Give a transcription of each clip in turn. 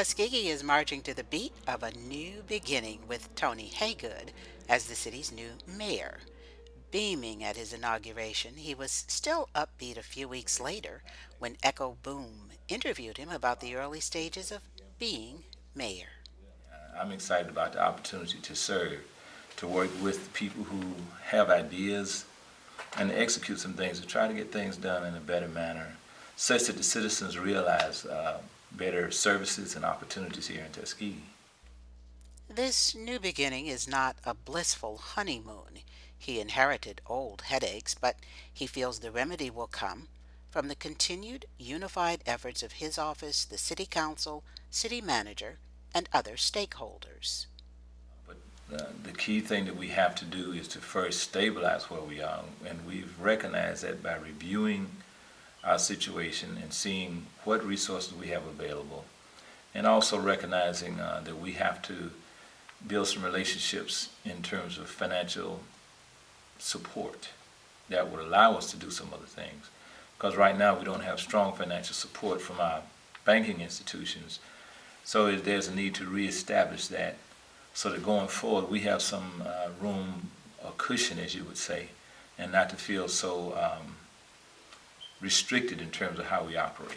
Tuskegee is marching to the beat of a new beginning with Tony Haygood as the city's new mayor. Beaming at his inauguration, he was still upbeat a few weeks later when Echo Boom interviewed him about the early stages of being mayor. I'm excited about the opportunity to serve, to work with people who have ideas and to execute some things, to try to get things done in a better manner, such that the citizens realize better services and opportunities here in Tuskegee. This new beginning is not a blissful honeymoon. He inherited old headaches, but he feels the remedy will come from the continued unified efforts of his office, the city council, city manager, and other stakeholders. But the key thing that we have to do is to first stabilize where we are, and we've recognized that by reviewing our situation and seeing what resources we have available, and also recognizing that we have to build some relationships in terms of financial support that would allow us to do some other things. Because right now we don't have strong financial support from our banking institutions, so there's a need to reestablish that so that going forward we have some room, a cushion as you would say, and not to feel so restricted in terms of how we operate.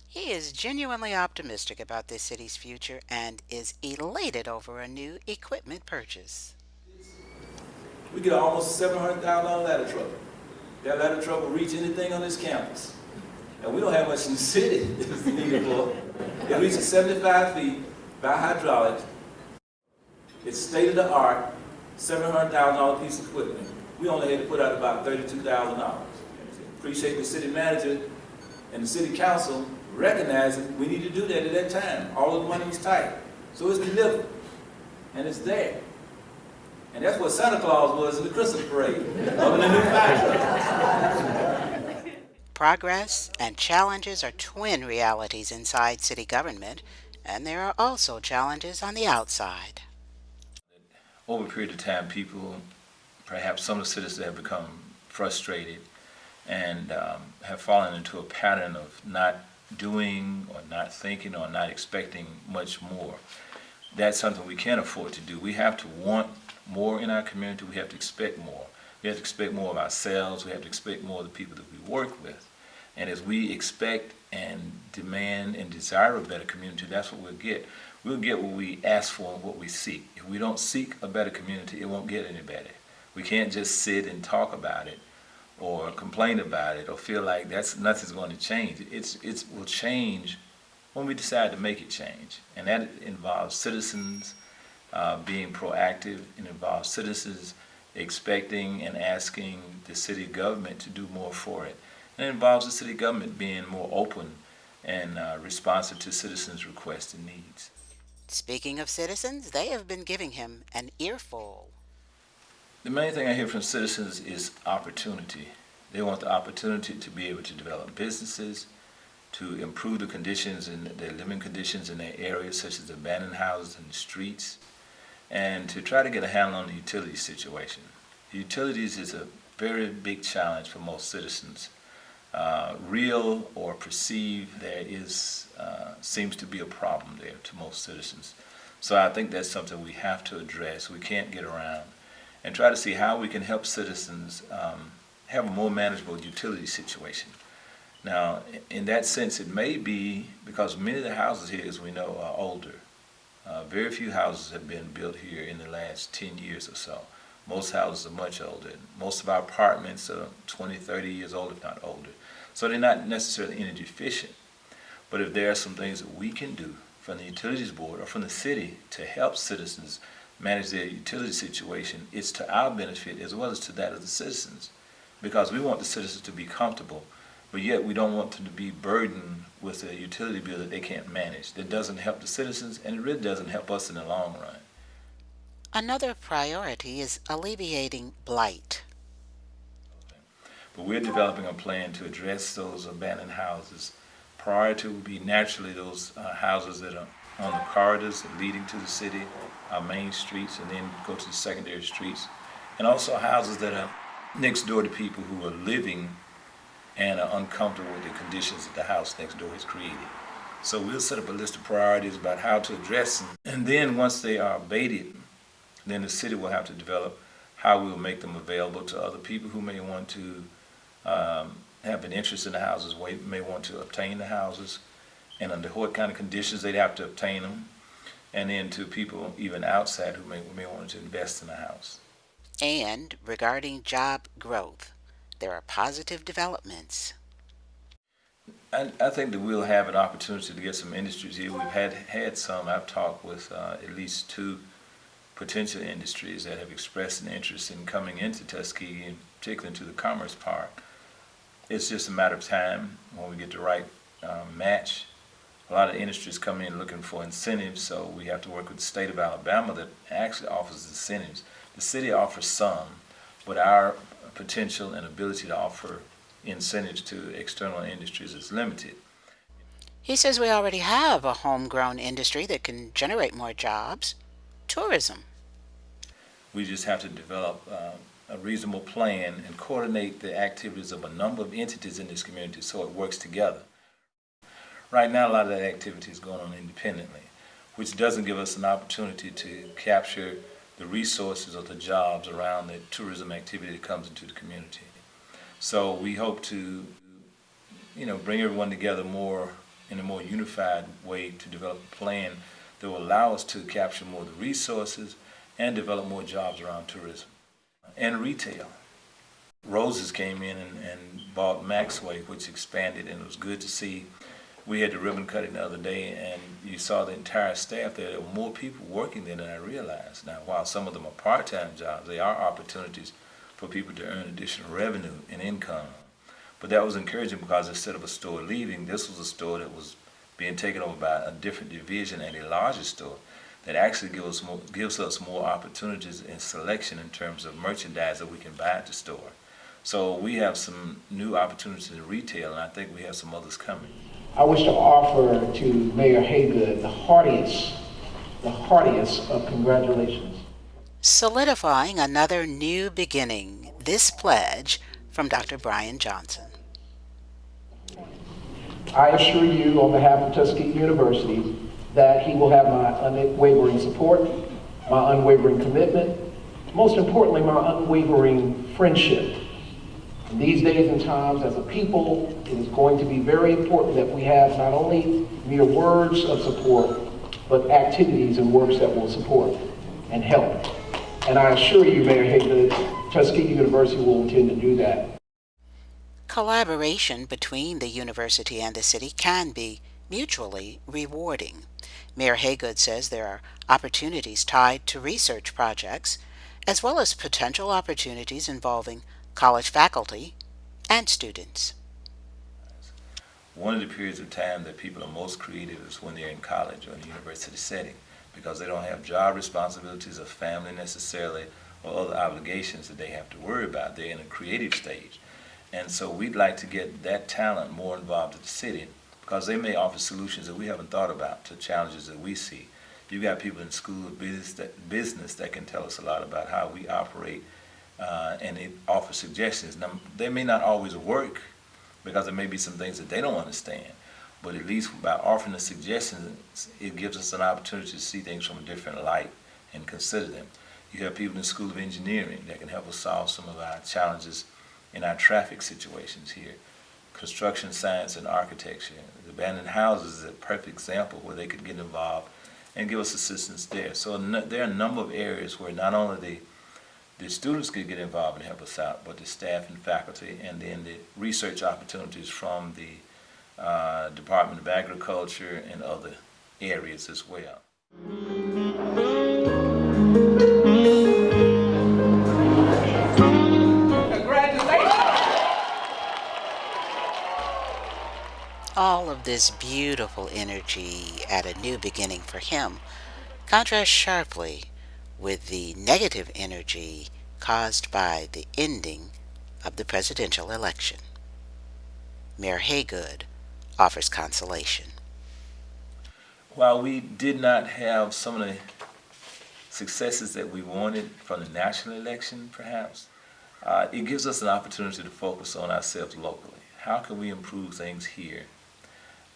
He is genuinely optimistic about this city's future and is elated over a new equipment purchase. We get almost $700,000 ladder truck. That ladder truck will reach anything on this campus. And we don't have much in the city that's needed for. It reaches 75 feet by hydraulics. It's state-of-the-art, $700,000 piece of equipment. We only had to put out about $32,000. Appreciate the city manager and the city council recognizing we need to do that at that time. All of the money was tight. So it's delivered. And it's there. And that's what Santa Claus was in the Christmas parade, up in the new fire truck. Progress and challenges are twin realities inside city government, and there are also challenges on the outside. Over a period of time, people, perhaps some of the citizens have become frustrated and have fallen into a pattern of not doing or not thinking or not expecting much more. That's something we can't afford to do. We have to want more in our community. We have to expect more. We have to expect more of ourselves. We have to expect more of the people that we work with. And as we expect and demand and desire a better community, that's what we'll get. We'll get what we ask for and what we seek. If we don't seek a better community, it won't get any better. We can't just sit and talk about it or complain about it or feel like nothing's going to change. It will change when we decide to make it change. And that involves citizens being proactive. It involves citizens expecting and asking the city government to do more for it. And it involves the city government being more open and responsive to citizens' requests and needs. Speaking of citizens, they have been giving him an earful. The main thing I hear from citizens is opportunity. They want the opportunity to be able to develop businesses, to improve the conditions and their living conditions in their areas, such as abandoned houses and the streets, and to try to get a handle on the utility situation. The utilities is a very big challenge for most citizens. Real or perceived, there is seems to be a problem there to most citizens. So I think that's something we have to address. We can't get around and try to see how we can help citizens have a more manageable utility situation. Now, in that sense, it may be because many of the houses here, as we know, are older. Very few houses have been built here in the last 10 years or so. Most houses are much older. Most of our apartments are 20, 30 years old, if not older. So they're not necessarily energy efficient. But if there are some things that we can do from the utilities board or from the city to help citizens manage their utility situation, it's to our benefit as well as to that of the citizens. Because we want the citizens to be comfortable, but yet we don't want them to be burdened with a utility bill that they can't manage. That doesn't help the citizens, and it really doesn't help us in the long run. Another priority is alleviating blight. But we're developing a plan to address those abandoned houses. Priority would be naturally those houses that are on the corridors leading to the city, our main streets, and then go to the secondary streets. And also houses that are next door to people who are living and are uncomfortable with the conditions that the house next door has created. So we'll set up a list of priorities about how to address them. And then once they are abated, then the city will have to develop how we will make them available to other people who may want to have an interest in the houses, may want to obtain the houses, and under what kind of conditions they'd have to obtain them, and then to people even outside who may want to invest in the house. And regarding job growth, there are positive developments. I think that we'll have an opportunity to get some industries here. We've had some. I've talked with at least 2 potential industries that have expressed an interest in coming into Tuskegee, and particularly into the Commerce Park. It's just a matter of time when we get the right match. A lot of industries come in looking for incentives, so we have to work with the state of Alabama that actually offers incentives. The city offers some, but our potential and ability to offer incentives to external industries is limited. He says we already have a homegrown industry that can generate more jobs: tourism. We just have to develop a reasonable plan and coordinate the activities of a number of entities in this community so it works together. Right now, a lot of that activity is going on independently, which doesn't give us an opportunity to capture the resources or the jobs around the tourism activity that comes into the community. So we hope to, bring everyone together more in a more unified way to develop a plan that will allow us to capture more of the resources and develop more jobs around tourism and retail. Roses came in and bought Maxway, which expanded, and it was good to see. We had the ribbon cutting the other day, and you saw the entire staff there. There were more people working there than I realized. Now, while some of them are part-time jobs, they are opportunities for people to earn additional revenue and income. But that was encouraging because instead of a store leaving, this was a store that was being taken over by a different division and a larger store that actually gives us more opportunities in selection in terms of merchandise that we can buy at the store. So we have some new opportunities in retail, and I think we have some others coming. I wish to offer to Mayor Haygood the heartiest of congratulations. Solidifying another new beginning, this pledge from Dr. Brian Johnson. I assure you on behalf of Tuskegee University that he will have my unwavering support, my unwavering commitment, most importantly, my unwavering friendship. In these days and times, as a people, it is going to be very important that we have not only mere words of support, but activities and works that will support and help. And I assure you, Mayor Haygood, Tuskegee University will intend to do that. Collaboration between the university and the city can be mutually rewarding. Mayor Haygood says there are opportunities tied to research projects, as well as potential opportunities involving college faculty and students. One of the periods of time that people are most creative is when they're in college or in a university setting, because they don't have job responsibilities or family necessarily or other obligations that they have to worry about. They're in a creative stage. And so we'd like to get that talent more involved in the city because they may offer solutions that we haven't thought about to challenges that we see. You've got people in school of business that can tell us a lot about how we operate and they offer suggestions. Now, they may not always work because there may be some things that they don't understand, but at least by offering the suggestions, it gives us an opportunity to see things from a different light and consider them. You have people in the School of Engineering that can help us solve some of our challenges in our traffic situations here. Construction science and architecture. The abandoned houses is a perfect example where they could get involved and give us assistance there. So there are a number of areas where not only the students could get involved and help us out, but the staff and faculty, and then the research opportunities from the Department of Agriculture and other areas as well. All of this beautiful energy at a new beginning for him contrasts sharply with the negative energy caused by the ending of the presidential election. Mayor Haygood offers consolation. While we did not have some of the successes that we wanted from the national election, perhaps, it gives us an opportunity to focus on ourselves locally. How can we improve things here?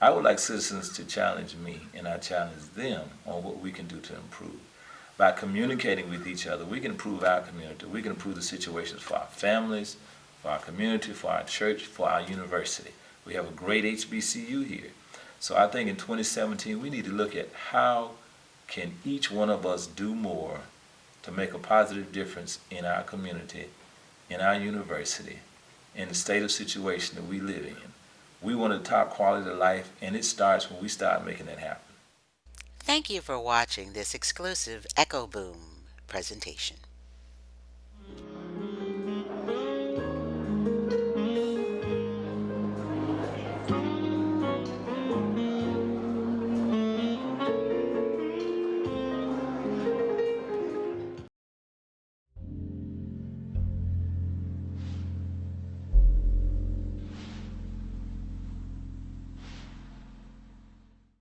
I would like citizens to challenge me, and I challenge them on what we can do to improve. By communicating with each other, we can improve our community. We can improve the situations for our families, for our community, for our church, for our university. We have a great HBCU here. So I think in 2017, we need to look at how can each one of us do more to make a positive difference in our community, in our university, in the state of situation that we live in. We want a top quality of life, and it starts when we start making that happen. Thank you for watching this exclusive Echo Boom presentation.